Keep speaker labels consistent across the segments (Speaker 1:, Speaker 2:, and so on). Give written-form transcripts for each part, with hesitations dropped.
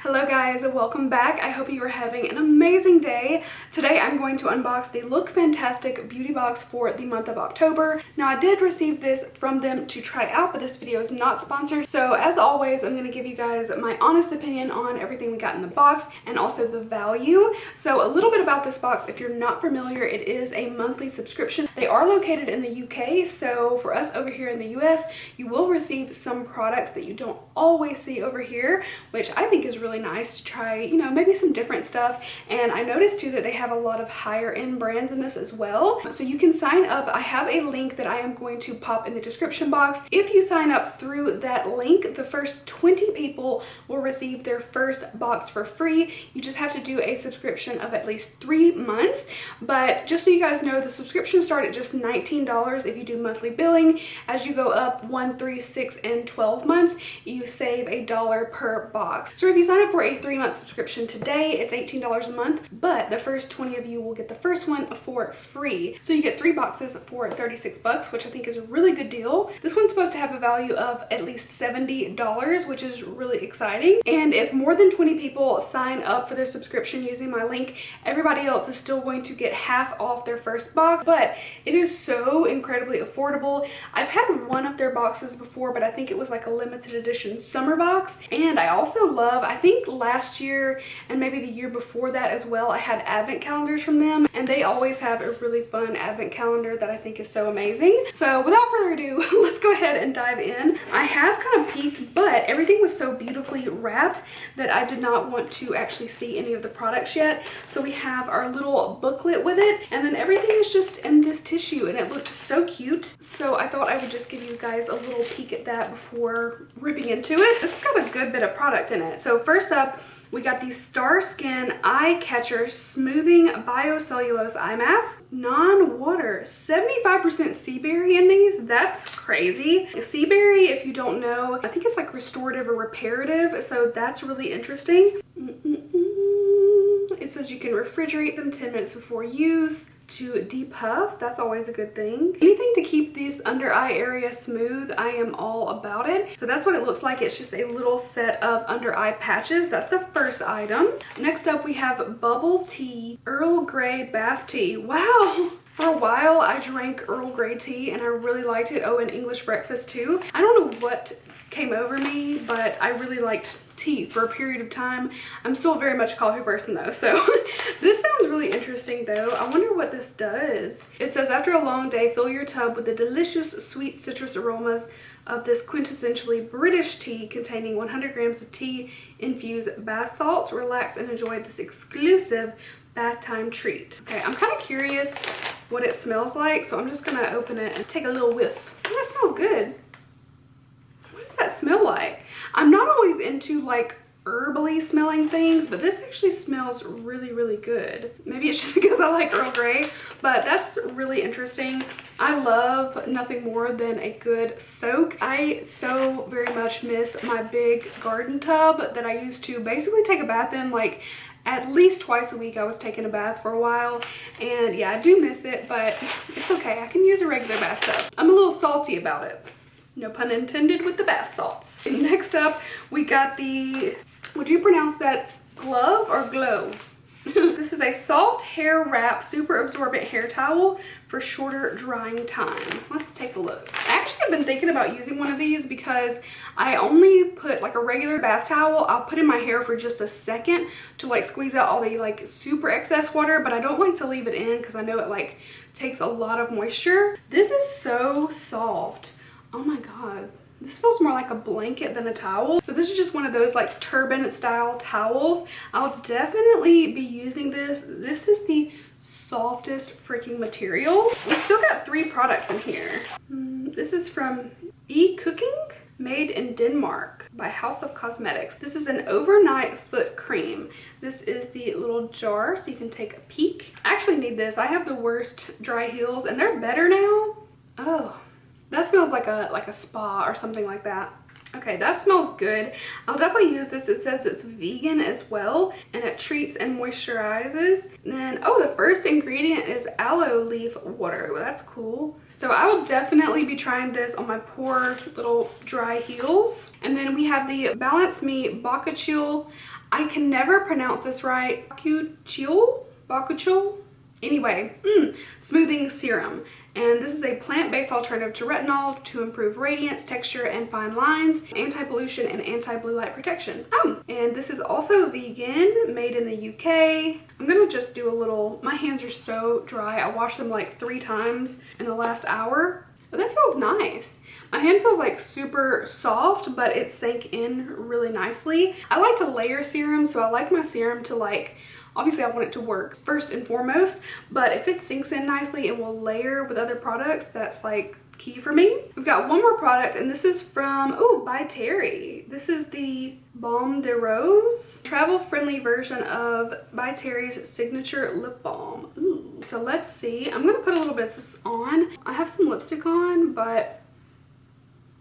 Speaker 1: Hello guys, welcome back. I hope you are having an amazing day. Today I'm going to unbox the Look Fantastic beauty box for the month of October. Now I did receive this from them to try out, but this video is not sponsored. So as always, I'm going to give you guys my honest opinion on everything we got in the box and also the value. So a little bit about this box, if you're not familiar, it is a monthly subscription. They are located in the UK, so for us over here in the US, you will receive some products that you don't always see over here, which I think is really nice to try, you know, maybe some different stuff. And I noticed too that they have a lot of higher end brands in this as well. So you can sign up. I have a link that I am going to pop in the description box. If you sign up through that link, the first 20 people will receive their first box for free. You just have to do a subscription of at least 3 months. But just so you guys know, the subscriptions start at just $19 if you do monthly billing. As you go up 1, 3, 6, and 12 months, you save $1 per box. So if you sign up for a 3-month subscription today, it's $18 a month, but the first 20 of you will get the first one for free. So you get 3 boxes for 36 bucks, which I think is a really good deal. This one's supposed to have a value of at least $70, which is really exciting. And if more than 20 people sign up for their subscription using my link, everybody else is still going to get half off their first box, but it is so incredibly affordable. I've had one of their boxes before, but I think it was like a limited edition summer box. And I also love, I think last year and maybe the year before that as well, I had advent calendars from them, and they always have a really fun advent calendar that I think is so amazing. So without further ado, let's go ahead and dive in. I have kind of peeked, but everything was so beautifully wrapped that I did not want to actually see any of the products yet. So we have our little booklet with it, and then everything is just in this tissue, and it looked so cute. So I thought I would just give you guys a little peek at that before ripping into it. This has got a good bit of product in it. So first up, we got the Star Skin Eye Catcher Smoothing Biocellulose Eye Mask. Non-water, 75% sea berry in these. That's crazy. Sea berry, if you don't know, I think it's like restorative or reparative, so that's really interesting. It says you can refrigerate them 10 minutes before use to depuff. That's always a good thing. Anything to keep this under eye area smooth, I am all about it. So that's what it looks like. It's just a little set of under eye patches. That's the first item. Next up, we have Bubble Tea Earl Grey Bath Tea. Wow. For a while, I drank Earl Grey tea and I really liked it. Oh, and English breakfast too. I don't know what came over me, but I really liked tea for a period of time. I'm still very much a coffee person though, so this sounds really interesting though. I wonder what this does. It says, after a long day, fill your tub with the delicious sweet citrus aromas of this quintessentially British tea containing 100 grams of tea infused bath salts. Relax and enjoy this exclusive bath time treat. Okay, I'm kind of curious what it smells like, so I'm just gonna open it and take a little whiff. Oh, that smells good. What does that smell like? I'm not always into like herbally smelling things, but this actually smells really, really good. Maybe it's just because I like Earl Grey, but that's really interesting. I love nothing more than a good soak. I so very much miss my big garden tub that I used to basically take a bath in like at least twice a week. I was taking a bath for a while, and yeah, I do miss it, but it's okay. I can use a regular bathtub. I'm a little salty about it. No pun intended with the bath salts. Next up, we got the, would you pronounce that glove or glow? This is a soft hair wrap super absorbent hair towel for shorter drying time. Let's take a look. I actually have been thinking about using one of these because I only put like a regular bath towel. I'll put in my hair for just a second to like squeeze out all the like super excess water, but I don't like to leave it in because I know it like takes a lot of moisture. This is so soft. Oh my god. This feels more like a blanket than a towel. So this is just one of those like turban style towels. I'll definitely be using this. This is the softest freaking material. We've still got 3 products in here. This is from E-Cooking, made in Denmark by House of Cosmetics. This is an overnight foot cream. This is the little jar so you can take a peek. I actually need this. I have the worst dry heels and they're better now. Oh. That smells like a spa or something like that. Okay, that smells good. I'll definitely use this. It says it's vegan as well, and it treats and moisturizes. And then, oh, the first ingredient is aloe leaf water. Well, that's cool. So I will definitely be trying this on my poor little dry heels. And then we have the Balance Me Baka Chill I can never pronounce this right. Bakuchiol? Anyway, smoothing serum. And this is a plant-based alternative to retinol to improve radiance, texture, and fine lines, anti-pollution, and anti-blue light protection. And this is also vegan, made in the UK. I'm gonna just do a little, my hands are so dry. I washed them like 3 times in the last hour. But that feels nice. My hand feels like super soft, but it sank in really nicely. I like to layer serum, so I like my serum to like, obviously I want it to work first and foremost, but if it sinks in nicely and will layer with other products, that's like key for me. We've got one more product, and this is from, by Terry. This is the Balm de Rose, travel-friendly version of By Terry's signature lip balm. So let's see. I'm gonna put a little bit of this on. I have some lipstick on, but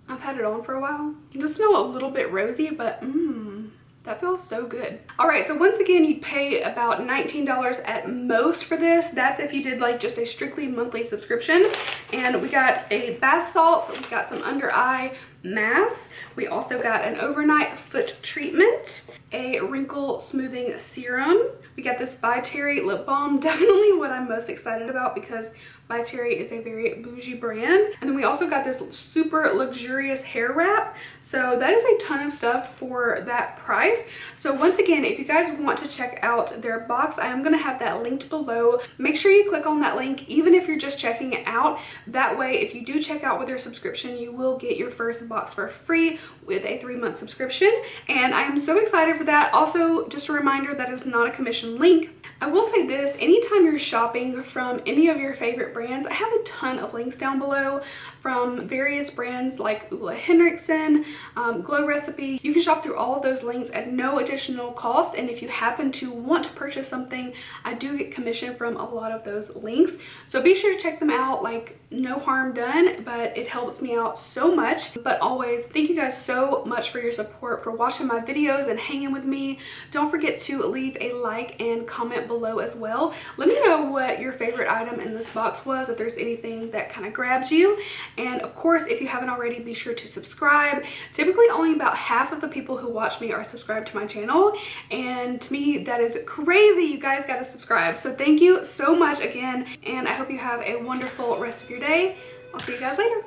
Speaker 1: I've had it on for a while. It does smell a little bit rosy, but that feels so good. All right, so once again, you'd pay about $19 at most for this. That's if you did like just a strictly monthly subscription. And we got a bath salt, we got some under eye masks. We also got an overnight foot treatment, a wrinkle smoothing serum. We got this By Terry lip balm, definitely what I'm most excited about because By Terry is a very bougie brand. And then we also got this super luxurious hair wrap. So that is a ton of stuff for that price. So once again, if you guys want to check out their box, I am going to have that linked below. Make sure you click on that link, even if you're just checking it out. That way, if you do check out with your subscription, you will get your first box for free with a 3-month subscription. And I am so excited for that. Also, just a reminder that it's not a commission link. I will say this, anytime you're shopping from any of your favorite brands, I have a ton of links down below from various brands like Ulla Henriksen, Glow Recipe. You can shop through all of those links at no additional cost, and if you happen to want to purchase something, I do get commission from a lot of those links. So be sure to check them out, like no harm done, but it helps me out so much. But always, thank you guys so much for your support, for watching my videos and hanging with me. Don't forget to leave a like and comment below as well. Let me know what your favorite item in this box was, if there's anything that kind of grabs you. And of course, if you haven't already, be sure to subscribe. Typically only about half of the people who watch me are subscribed to my channel, and to me that is crazy. You guys gotta subscribe. So thank you so much again, and I hope you have a wonderful rest of your day. I'll see you guys later.